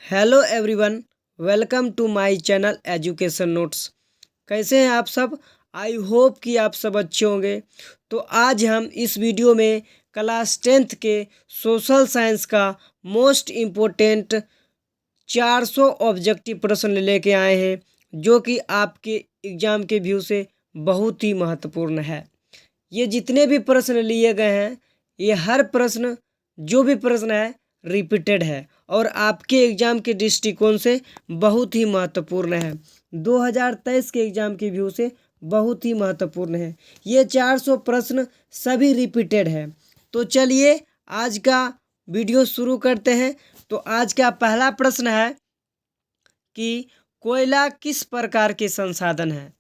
Hello everyone, welcome to my channel education notes. कैसे हैं आप सब? आई होप कि आप सब अच्छे होंगे। तो आज हम इस वीडियो में क्लास 10th के सोशल साइंस का मोस्ट इम्पोर्टेंट 400 ऑब्जेक्टिव प्रश्न लेके आए हैं, जो कि आपके एग्ज़ाम के व्यू से बहुत ही महत्वपूर्ण है। ये जितने भी प्रश्न लिए गए हैं, ये हर प्रश्न जो भी प्रश्न है रिपीटेड है और आपके एग्ज़ाम के दृष्टिकोण से बहुत ही महत्वपूर्ण है। 2023 के एग्ज़ाम के व्यू से बहुत ही महत्वपूर्ण है। ये 400 प्रश्न सभी रिपीटेड है। तो चलिए आज का वीडियो शुरू करते हैं। तो आज का पहला प्रश्न है कि कोयला किस प्रकार के संसाधन है।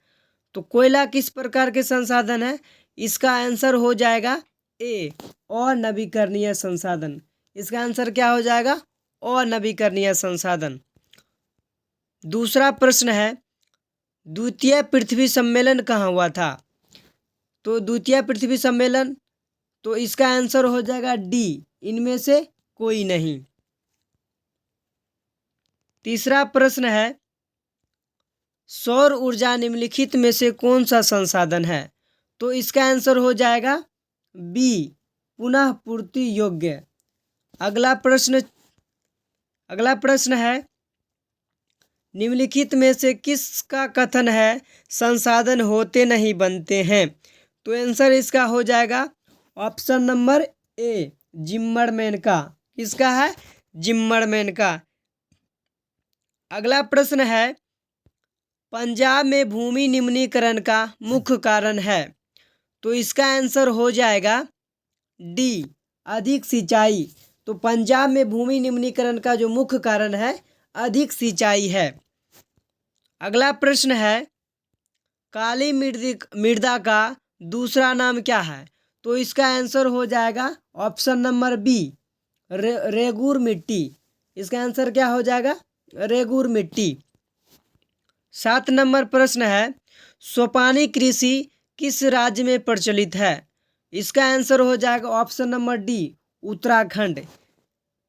तो कोयला किस प्रकार के संसाधन है? इसका आंसर हो जाएगा ए, अनवीकरणीय संसाधन। इसका आंसर क्या हो जाएगा? अनवीकरणीय संसाधन। दूसरा प्रश्न है, द्वितीय पृथ्वी सम्मेलन कहाँ हुआ था? तो द्वितीय पृथ्वी सम्मेलन, तो इसका आंसर हो जाएगा डी, इनमें से कोई नहीं। तीसरा प्रश्न है, सौर ऊर्जा निम्नलिखित में से कौन सा संसाधन है? तो इसका आंसर हो जाएगा बी, पुनः पूर्ति योग्य। अगला प्रश्न है, निम्नलिखित में से किसका कथन है संसाधन होते नहीं बनते हैं? तो आंसर इसका हो जाएगा ऑप्शन नंबर ए, जिम्मरमैन का। किसका है? जिम्मरमैन का। अगला प्रश्न है, पंजाब में भूमि निम्नीकरण का मुख्य कारण है। तो इसका आंसर हो जाएगा डी, अधिक सिंचाई। तो पंजाब में भूमि निम्नीकरण का जो मुख्य कारण है अधिक सिंचाई है। अगला प्रश्न है, काली मृदा का दूसरा नाम क्या है? तो इसका आंसर हो जाएगा ऑप्शन नंबर बी, रेगूर मिट्टी। इसका आंसर क्या हो जाएगा? रेगूर मिट्टी। 7 नंबर प्रश्न है, सोपानी कृषि किस राज्य में प्रचलित है? इसका आंसर हो जाएगा ऑप्शन नंबर डी, उत्तराखंड।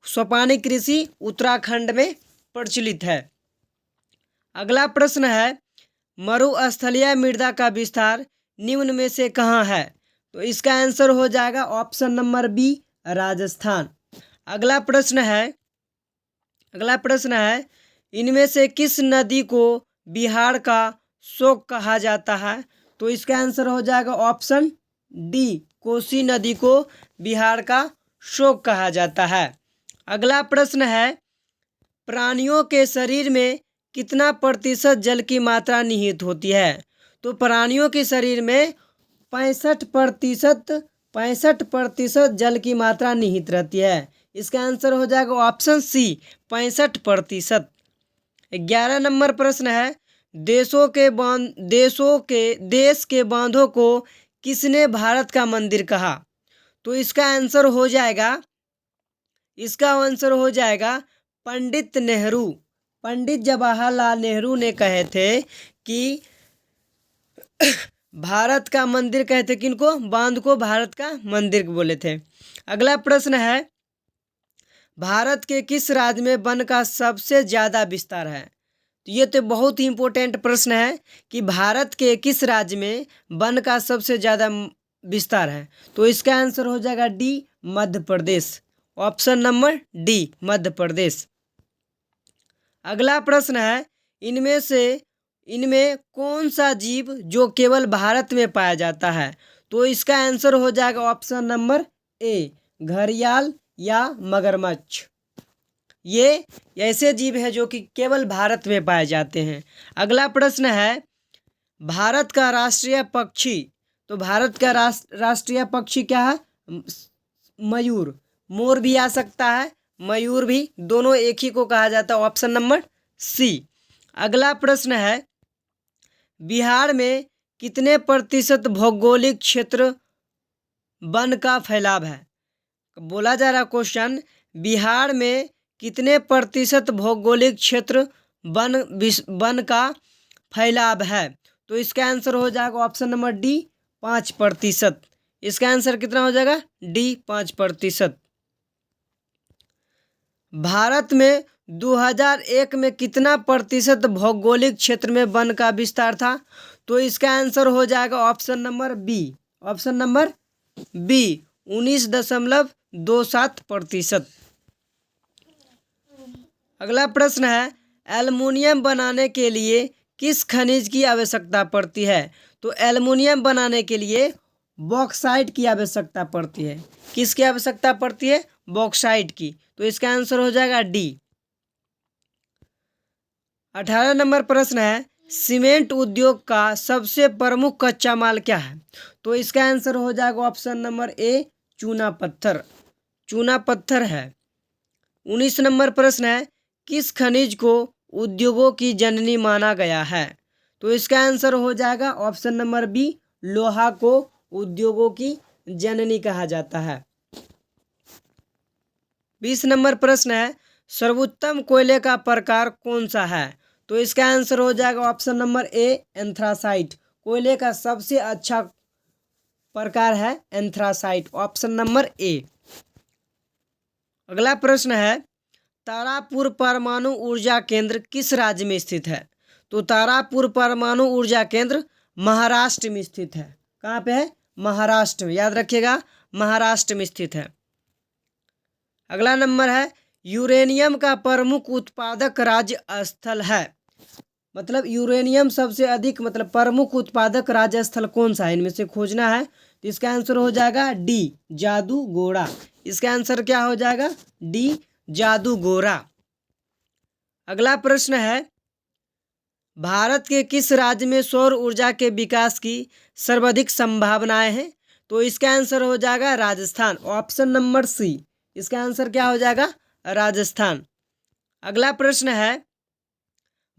सोपानी कृषि उत्तराखंड में प्रचलित है। अगला प्रश्न है, मरुस्थलीय मृदा का विस्तार निम्न में से कहाँ है? तो इसका आंसर हो जाएगा ऑप्शन नंबर बी, राजस्थान। अगला प्रश्न है, इनमें से किस नदी को बिहार का शोक कहा जाता है? तो इसका आंसर हो जाएगा ऑप्शन डी, कोसी नदी को बिहार का शोक कहा जाता है। अगला प्रश्न है, प्राणियों के शरीर में कितना प्रतिशत जल की मात्रा निहित होती है? तो प्राणियों के शरीर में 65% जल की मात्रा निहित रहती है। इसका आंसर हो जाएगा ऑप्शन सी, 65%। 11 नंबर प्रश्न है, देश के बांधों को किसने भारत का मंदिर कहा? तो इसका आंसर हो जाएगा पंडित नेहरू। पंडित जवाहरलाल नेहरू ने कहे थे कि भारत का मंदिर कहते, किनको? बांध को भारत का मंदिर बोले थे। अगला प्रश्न है, भारत के किस राज्य में वन का सबसे ज़्यादा विस्तार है? तो ये तो बहुत ही इम्पोर्टेंट प्रश्न है कि भारत के किस राज्य में वन का सबसे ज़्यादा विस्तार है? तो इसका आंसर हो जाएगा D, Madhya Pradesh. Option number D, Madhya Pradesh. अगला प्रश्न है, इनमें कौन सा जीव जो केवल भारत में पाया जाता है? तो इसका आंसर हो जाएगा ऑप्शन नंबर ए, घड़ियाल या मगरमच्छ। ये ऐसे जीव हैं जो कि केवल भारत में पाए जाते हैं। अगला प्रश्न है, भारत का राष्ट्रीय पक्षी। तो भारत का राष्ट्रीय पक्षी क्या है? मयूर। मोर भी आ सकता है, मयूर भी, दोनों एक ही को कहा जाता है। Option number C. अगला प्रश्न है, बिहार में कितने प्रतिशत भौगोलिक क्षेत्र वन का फैलाव है? बोला जा रहा क्वेश्चन, बिहार में कितने प्रतिशत भौगोलिक क्षेत्र वन का फैलाव है? तो इसका आंसर हो जाएगा ऑप्शन नंबर डी, 5%। इसका आंसर कितना हो जाएगा? डी, 5%। भारत में 2001 में कितना प्रतिशत भौगोलिक क्षेत्र में वन का विस्तार था? तो इसका आंसर हो जाएगा option number B. Option number B 19.27%। अगला प्रश्न है, एल्युमिनियम बनाने के लिए किस खनिज की आवश्यकता पड़ती है? तो एल्युमिनियम बनाने के लिए बॉक्साइट की आवश्यकता पड़ती है। किसकी आवश्यकता पड़ती है? बॉक्साइट की। तो इसका आंसर हो जाएगा डी। 18 नंबर प्रश्न है, सीमेंट उद्योग का सबसे प्रमुख कच्चा माल क्या है? तो इसका आंसर हो जाएगा ऑप्शन नंबर ए चूना पत्थर। चूना पत्थर है। 19 नंबर प्रश्न है, किस खनिज को उद्योगों की जननी माना गया है? तो इसका आंसर हो जाएगा ऑप्शन नंबर बी लोहा को उद्योगों की जननी कहा जाता है। 20 नंबर प्रश्न है, सर्वोत्तम कोयले का प्रकार कौन सा है? तो इसका आंसर हो जाएगा ऑप्शन नंबर ए एंथ्रासाइट। कोयले का सबसे अच्छा प्रकार है एंथ्रासाइट। Option number A. अगला प्रश्न है, तारापुर परमाणु ऊर्जा केंद्र किस राज्य में स्थित है? तो तारापुर परमाणु ऊर्जा केंद्र महाराष्ट्र में स्थित है। कहाँ पे है? महाराष्ट्र में। याद रखिएगा, महाराष्ट्र में स्थित है। अगला नंबर है, यूरेनियम का प्रमुख उत्पादक राज्य स्थल है। मतलब यूरेनियम सबसे अधिक मतलब प्रमुख उत्पादक राज्य स्थल कौन सा है? इनमें से खोजना है। तो इसका आंसर हो जाएगा डी जादूगोड़ा। इसका आंसर क्या हो जाएगा? डी जादूगोड़ा। अगला प्रश्न है, भारत के किस राज्य में सौर ऊर्जा के विकास की सर्वाधिक संभावनाएं हैं? तो इसका आंसर हो जाएगा राजस्थान। ऑप्शन नंबर सी। इसका आंसर क्या हो जाएगा? राजस्थान। अगला प्रश्न है,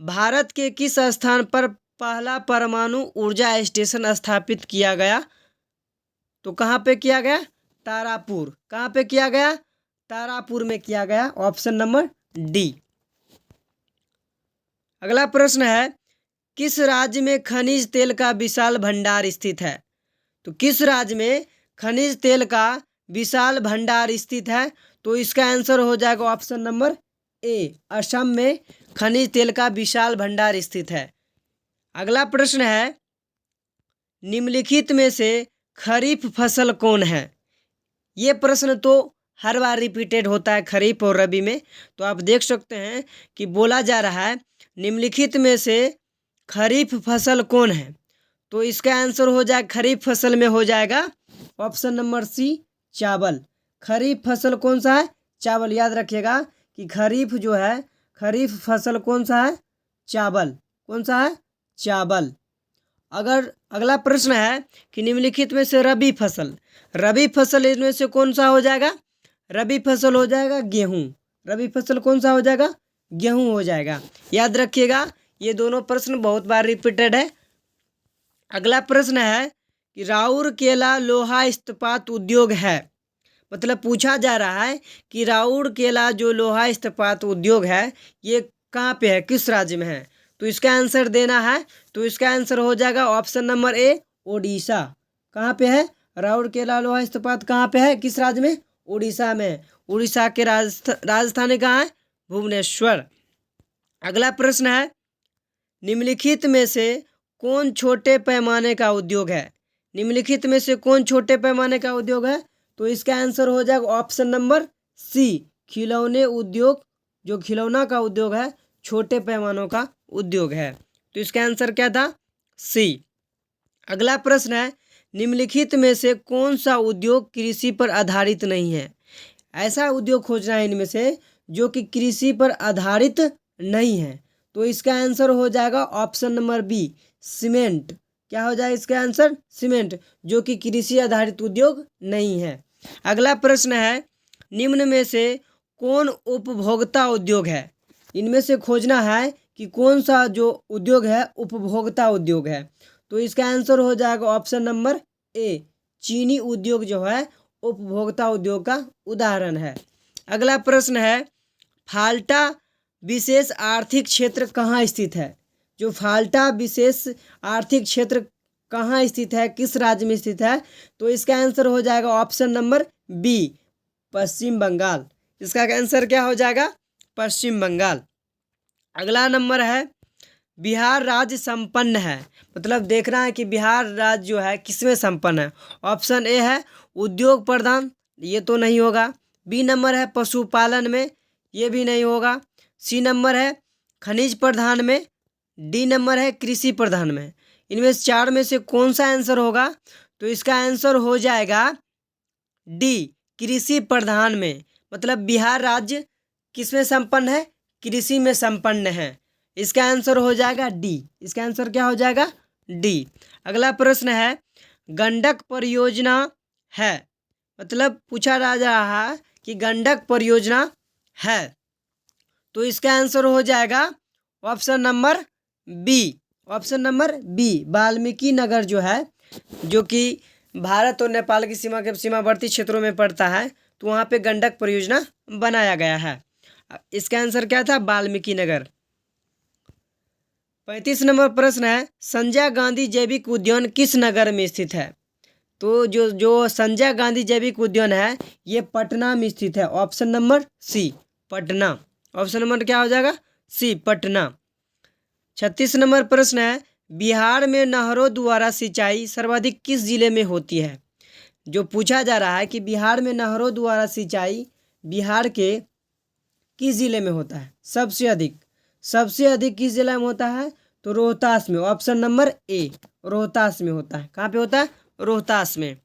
भारत के किस स्थान पर पहला परमाणु ऊर्जा स्टेशन स्थापित किया गया? तो कहाँ पे किया गया? तारापुर। कहाँ पे किया गया? तारापुर में किया गया। Option number D. अगला प्रश्न है, किस राज्य में खनिज तेल का विशाल भंडार स्थित है? तो किस राज्य में खनिज तेल का विशाल भंडार स्थित है? तो इसका आंसर हो जाएगा ऑप्शन नंबर ए असम में खनिज तेल का विशाल भंडार स्थित है। अगला प्रश्न है, निम्नलिखित में से खरीफ फसल कौन है? ये प्रश्न तो हर बार रिपीटेड होता है खरीफ और रबी में। तो आप देख सकते हैं कि बोला जा रहा है निम्नलिखित में से खरीफ फसल कौन है? तो इसका आंसर हो जाएगा खरीफ फसल में हो जाएगा ऑप्शन नंबर सी चावल। खरीफ फसल कौन सा है? चावल। याद रखिएगा कि खरीफ जो है खरीफ फसल कौन सा है? चावल। कौन सा है? चावल। अगर अगला प्रश्न है कि निम्नलिखित में से रबी फसल। रबी फसल इनमें से कौन सा हो जाएगा? रबी फसल हो जाएगा गेहूं। रबी फसल कौन सा हो जाएगा? गेहूं हो जाएगा। याद रखिएगा, ये दोनों प्रश्न बहुत बार रिपीटेड है। अगला प्रश्न है कि राउरकेला लोहा इस्पात उद्योग है। मतलब पूछा जा रहा है कि राउरकेला जो लोहा इस्पात उद्योग है ये कहाँ पे है, किस राज्य में है? तो इसका आंसर देना है। तो इसका आंसर हो जाएगा ऑप्शन नंबर ए ओडिशा। कहाँ पे है? राउरकेला लोहा इस्पात कहाँ पे है, किस राज्य में? उड़ीसा में। उड़ीसा के राजधानी कहाँ है? भुवनेश्वर। अगला प्रश्न है, निम्नलिखित में से कौन छोटे पैमाने का उद्योग है? निम्नलिखित में से कौन छोटे पैमाने का उद्योग है? तो इसका आंसर हो जाएगा ऑप्शन नंबर सी खिलौने उद्योग। जो खिलौना का उद्योग है छोटे पैमानों का उद्योग है। तो इसका आंसर क्या था? सी। अगला प्रश्न है, निम्नलिखित में से कौन सा उद्योग कृषि पर आधारित नहीं है? ऐसा उद्योग खोजना है इनमें से जो कि कृषि पर आधारित नहीं है। तो इसका आंसर हो जाएगा ऑप्शन नंबर बी सीमेंट। क्या हो जाएगा इसका आंसर? सीमेंट, जो कि कृषि आधारित उद्योग नहीं है। अगला प्रश्न है, निम्न में से कौन उपभोक्ता उद्योग है? इनमें से खोजना है कि कौन सा जो उद्योग है उपभोक्ता उद्योग है। तो इसका आंसर हो जाएगा ऑप्शन नंबर ए चीनी उद्योग जो है उपभोक्ता उद्योग का उदाहरण है। अगला प्रश्न है, फाल्टा विशेष आर्थिक क्षेत्र कहाँ स्थित है? जो फाल्टा विशेष आर्थिक क्षेत्र कहाँ स्थित है, किस राज्य में स्थित है? तो इसका आंसर हो जाएगा ऑप्शन नंबर बी पश्चिम बंगाल। इसका आंसर क्या हो जाएगा? पश्चिम बंगाल। अगला नंबर है बिहार राज्य संपन्न है, मतलब देखना है कि बिहार राज्य जो है किसमें संपन्न है। ऑप्शन ए है उद्योग प्रधान, ये तो नहीं होगा। बी नंबर है पशुपालन में, ये भी नहीं होगा। सी नंबर है खनिज प्रधान में। डी नंबर है कृषि प्रधान में। इनमें से चार में से कौन सा आंसर होगा? तो इसका आंसर हो जाएगा डी, कृषि प्रधान में। मतलब बिहार राज्य किसमें संपन्न है? कृषि में संपन्न है। इसका आंसर हो जाएगा डी। इसका आंसर क्या हो जाएगा? डी। अगला प्रश्न है गंडक परियोजना है, मतलब पूछा जा रहा है कि गंडक परियोजना है, तो इसका आंसर हो जाएगा option number B. Option number B, Valmiki Nagar जो है, जो कि भारत और नेपाल की सीमा के सीमावर्ती क्षेत्रों में पड़ता है, तो वहाँ पे गंडक परियोजना बनाया गया है। इसका आंसर क्या था? वाल्मीकि नगर। 35 नंबर प्रश्न है संजय गांधी जैविक उद्यान किस नगर में स्थित है? तो जो संजय गांधी जैविक उद्यान है ये पटना में स्थित है। Option number C, Patna. Option number क्या हो जाएगा? सी, पटना। 36 नंबर प्रश्न है बिहार में नहरों द्वारा सिंचाई सर्वाधिक किस जिले में होती है? जो पूछा जा रहा है कि बिहार में नहरों द्वारा सिंचाई बिहार के किस जिले में होता है सबसे अधिक? सबसे अधिक किस जिले में होता है? तो रोहतास में। ऑप्शन नंबर ए, रोहतास में होता है। कहाँ पे होता है? रोहतास में।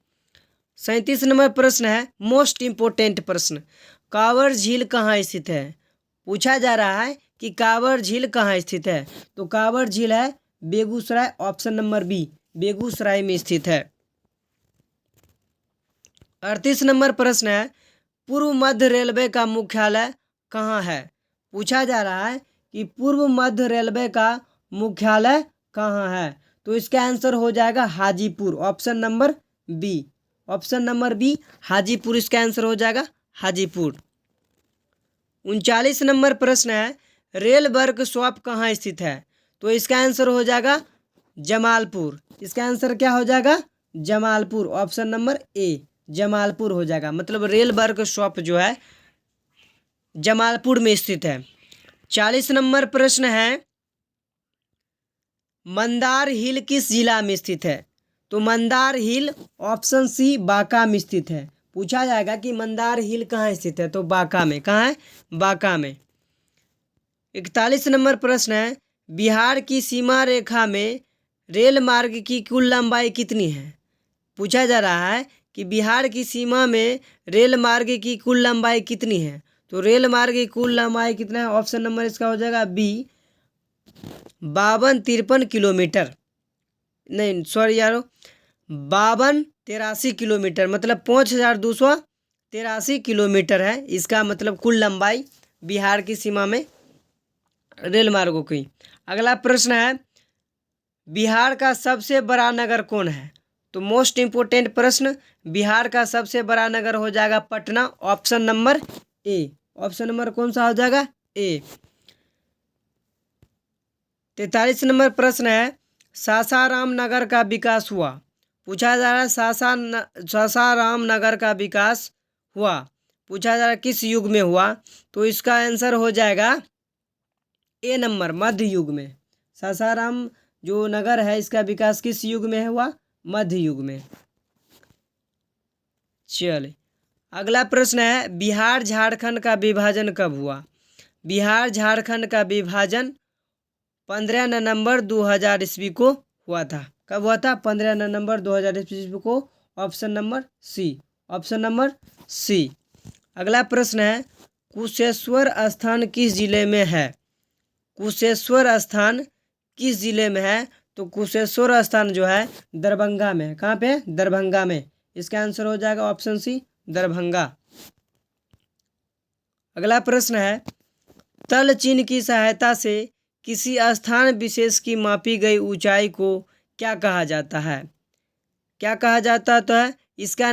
37 नंबर प्रश्न है मोस्ट इम्पोर्टेंट प्रश्न, कांवर झील कहाँ स्थित है? पूछा जा रहा है कि कांवर झील कहाँ स्थित है? तो कांवर झील है Begusarai. Option number B, Begusarai में स्थित है। 38 नंबर प्रश्न है पूर्व मध्य रेलवे का मुख्यालय कहाँ है? पूछा जा रहा है कि पूर्व मध्य रेलवे का मुख्यालय कहाँ है? तो इसका आंसर हो जाएगा Hajipur. Option number B. Option number B, Hajipur इसका आंसर हो जाएगा, हाजीपुर। 39 नंबर प्रश्न है रेल वर्कशॉप कहाँ स्थित है? तो इसका आंसर हो जाएगा जमालपुर। इसका आंसर क्या हो जाएगा? Jamalpur. Option number A, Jamalpur हो जाएगा। मतलब रेल वर्कशॉप जो है जमालपुर में स्थित है। 40 नंबर प्रश्न है मंदार हिल किस जिला में स्थित है? तो मंदार हिल ऑप्शन सी, बांका में स्थित है। पूछा जाएगा कि मंदार हिल कहाँ स्थित है? तो बांका में। कहाँ है? बांका में। 41 नंबर प्रश्न है बिहार की सीमा रेखा में रेल मार्ग की कुल लंबाई कितनी है? पूछा जा रहा है कि बिहार की सीमा में रेल मार्ग की कुल लंबाई कितनी है? तो रेल मार्ग की कुल लंबाई कितना है? ऑप्शन नंबर इसका हो जाएगा बी, 52-53 किलोमीटर। नहीं सॉरी यारो, 52-83 किलोमीटर, मतलब 5283 किलोमीटर है इसका मतलब कुल लंबाई बिहार की सीमा में रेल मार्गों की। अगला प्रश्न है बिहार का सबसे बड़ा नगर कौन है? तो मोस्ट इम्पोर्टेंट प्रश्न, बिहार का सबसे बड़ा नगर हो जाएगा Patna. Option number A. Option number कौन सा हो जाएगा? ए। 43 नंबर प्रश्न है सासाराम नगर का विकास हुआ। पूछा जा रहा है सासाराम नगर का विकास हुआ, पूछा जा रहा है किस युग में हुआ? तो इसका आंसर हो जाएगा ए नंबर, मध्य युग में। सासाराम जो नगर है इसका विकास किस युग में हुआ? मध्य युग में। चलिए अगला प्रश्न है बिहार झारखंड का विभाजन कब हुआ? बिहार झारखंड का विभाजन 15 नवंबर 2000 ईस्वी को हुआ था। कब हुआ था? 15 नवंबर 2000 ईस्वी को। Option number C. Option number C. अगला प्रश्न है कुशेश्वर स्थान किस जिले में है? कुशेश्वर स्थान किस जिले में है? तो कुशेश्वर स्थान जो है दरभंगा में है। कहाँ पे? दरभंगा में। इसका आंसर हो जाएगा ऑप्शन सी, दरभंगा। अगला प्रश्न है तल चिन्ह की सहायता से किसी स्थान विशेष की मापी गई ऊंचाई को क्या कहा जाता है? क्या कहा जाता तो है? इसका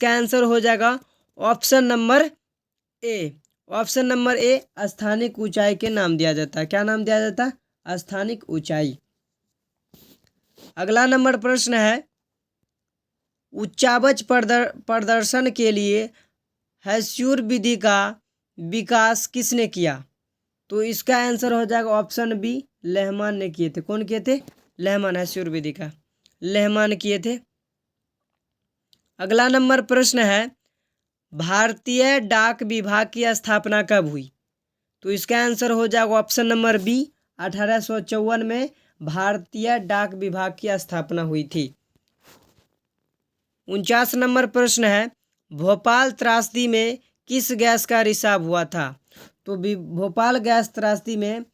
आंसर हो जाएगा option number A. Option number A, स्थानिक ऊंचाई के नाम दिया जाता है। क्या नाम दिया जाता है? स्थानिक ऊंचाई। अगला नंबर प्रश्न है उच्चावच प्रदर्शन के लिए हैस्यूर विधि का विकास किसने किया? तो इसका आंसर हो जाएगा ऑप्शन बी, लहमान ने किए थे। कौन किए थे? लहमान, ऐश्वर्य का लहमान किए थे। अगला नंबर प्रश्न है, भारतीय डाक विभाग की स्थापना कब हुई? तो इसका आंसर हो जाएगा ऑप्शन नंबर बी, 1854 में भारतीय डाक विभाग की स्थापना हुई थी। 49 नंबर प्रश्न है, भोपाल त्रासदी में किस गैस का रिसाव हुआ था? तो भोपाल गैस त्रासदी में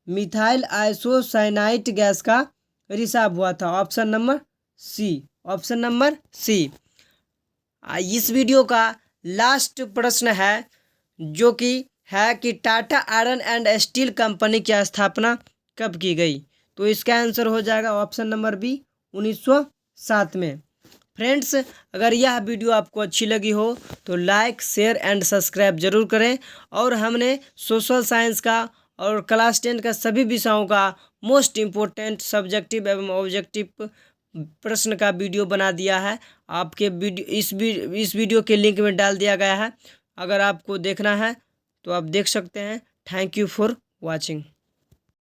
मिथाइल आइसोसाइनाइट गैस का रिसाव हुआ था। Option number C, option number C. इस वीडियो का लास्ट प्रश्न है जो कि Tata iron and steel company की स्थापना कब की गई? तो इसका आंसर हो जाएगा ऑप्शन नंबर बी, 1907 में। फ्रेंड्स, अगर यह वीडियो आपको अच्छी लगी हो तो लाइक, शेयर एंड सब्सक्राइब जरूर करें। और हमने सोशल साइंस का और क्लास 10 का सभी विषयों का मोस्ट इम्पोर्टेंट सब्जेक्टिव एवं ऑब्जेक्टिव प्रश्न का वीडियो बना दिया है। आपके वीडियो इस वीडियो के लिंक में डाल दिया गया है। अगर आपको देखना है तो आप देख सकते हैं। Thank you for watching.